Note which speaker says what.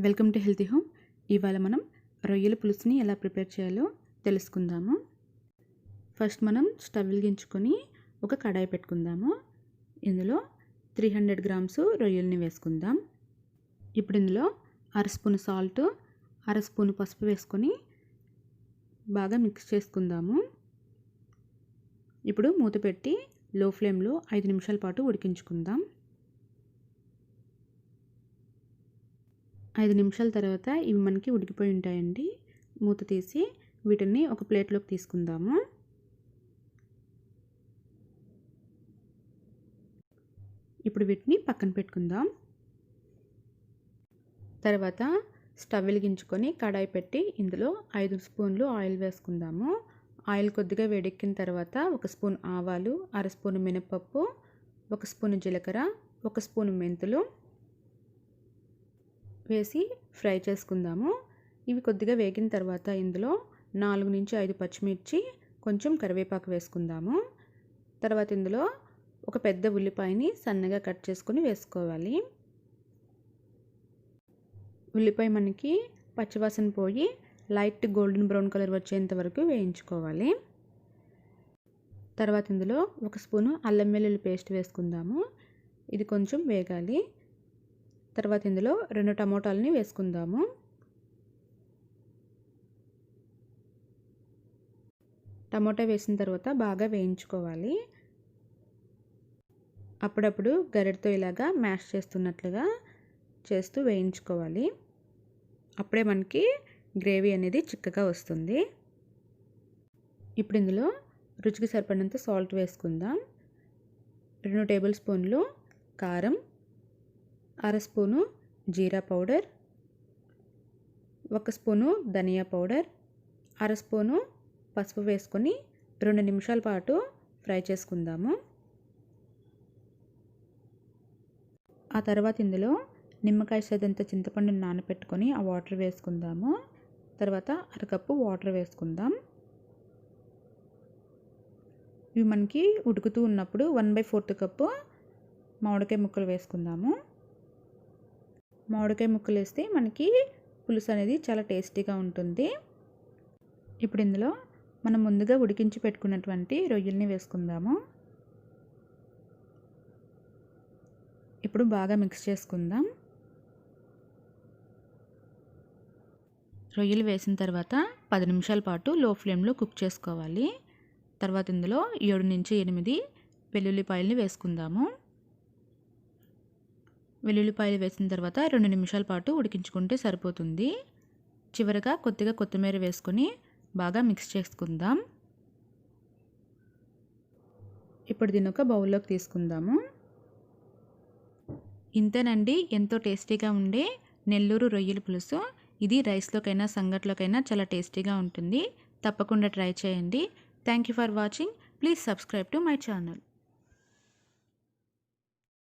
Speaker 1: Welcome to healthy home. ఇవాళ మనం రొయ్యల పులుసుని ఎలా ప్రిపేర్ చేయాలో తెలుసుకుందాము. ఫస్ట్ మనం స్టవ్ వెలిగించుకొని ఒక కడాయి పెట్టుకుందాము. ఇందులో 300 గ్రామ్స్ రొయ్యల్ని వేసుకుందాం. ఇప్పుడు ఇందులో అర స్పూన్ సాల్ట్, అర స్పూన్ పసుపు వేసుకొని బాగా మిక్స్ చేసుకుందాము. ఇప్పుడు మూత పెట్టి లో ఫ్లేమ్లో 5 నిమిషాల పాటు ఉడికించుకుందాం. 5 నిమిషాల తర్వాత ఇవి మనకి ఉడికిపోయి ఉంటాయండి. మూత తీసి వీటిని ఒక ప్లేట్లోకి తీసుకుందాము. ఇప్పుడు వీటిని పక్కన పెట్టుకుందాం. తర్వాత స్టవ్ వెలిగించుకొని కడాయి పెట్టి ఇందులో 5 స్పూన్లు ఆయిల్ వేసుకుందాము. ఆయిల్ కొద్దిగా వేడెక్కిన తర్వాత 1 స్పూన్ ఆవాలు, అర స్పూన్ మినపప్పు, 1 స్పూన్ జీలకర్ర, 1 స్పూన్ మెంతులు వేసి ఫ్రై చేసుకుందాము. ఇవి కొద్దిగా వేగిన తర్వాత ఇందులో 4 నుంచి 5 పచ్చిమిర్చి, కొంచెం కరివేపాకు వేసుకుందాము. తర్వాత ఇందులో ఒక పెద్ద ఉల్లిపాయని సన్నగా కట్ చేసుకొని వేసుకోవాలి. ఉల్లిపాయ మనకి పచ్చివాసన పోయి లైట్ గోల్డెన్ బ్రౌన్ కలర్ వచ్చేంత వరకు వేయించుకోవాలి. తర్వాత ఇందులో 1 స్పూను అల్లం వెల్లుల్లి పేస్ట్ వేసుకుందాము. ఇది కొంచెం వేగాలి. తర్వాత ఇందులో 2 టమోటాలని వేసుకుందాము. టమోటా వేసిన తర్వాత బాగా వేయించుకోవాలి. అప్పుడప్పుడు గరిటెతో ఇలాగా మ్యాష్ చేస్తున్నట్లుగా చేస్తూ వేయించుకోవాలి. అప్పుడే మనకి గ్రేవీ అనేది చిక్కగా వస్తుంది. ఇప్పుడు ఇందులో రుచికి సరిపడినంత సాల్ట్ వేసుకుందాం. 2 టేబుల్ స్పూన్లు కారం, అర స్పూను జీరా పౌడర్, 1 స్పూను ధనియా పౌడర్, అర స్పూను పసుపు వేసుకొని 2 నిమిషాల పాటు ఫ్రై చేసుకుందాము. ఆ తర్వాత ఇందులో నిమ్మకాయ సైజంత చింతపండుని నానబెట్టుకొని ఆ వాటర్ వేసుకుందాము. తర్వాత అరకప్పు వాటర్ వేసుకుందాం. ఇవి మనకి ఉడుకుతూ ఉన్నప్పుడు 1/4 కప్పు మామిడికాయ ముక్కలు వేసుకుందాము. మామిడికాయ ముక్కలు వేస్తే మనకి పులుసు అనేది చాలా టేస్టీగా ఉంటుంది. ఇప్పుడు ఇందులో మనం ముందుగా ఉడికించి పెట్టుకున్నటువంటి రొయ్యల్ని వేసుకుందాము. ఇప్పుడు బాగా మిక్స్ చేసుకుందాం. రొయ్యలు వేసిన తర్వాత 10 నిమిషాల పాటు లో ఫ్లేమ్లో కుక్ చేసుకోవాలి. తర్వాత ఇందులో 7 నుంచి 8 వెల్లుల్లిపాయలని వేసుకుందాము. వెల్లుల్లిపాయలు వేసిన తర్వాత 2 నిమిషాల పాటు ఉడికించుకుంటే సరిపోతుంది. చివరగా కొద్దిగా కొత్తిమీర వేసుకొని బాగా మిక్స్ చేసుకుందాం. ఇప్పుడు దీన్ని ఒక బౌల్లోకి తీసుకుందాము. ఇంతేనండి, ఎంతో టేస్టీగా ఉండే నెల్లూరు రొయ్యల పులుసు. ఇది రైస్లోకైనా సంగట్లోకైనా చాలా టేస్టీగా ఉంటుంది. తప్పకుండా ట్రై చేయండి. Thank you for watching. Please subscribe to my channel.